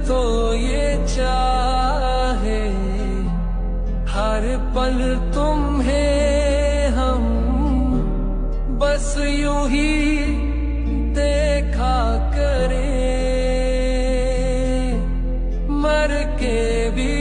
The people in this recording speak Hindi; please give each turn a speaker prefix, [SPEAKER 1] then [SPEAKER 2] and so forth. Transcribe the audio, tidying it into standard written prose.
[SPEAKER 1] तो ये चाहे हर पल तुम्हें हम बस यूं ही देखा करें, मर के भी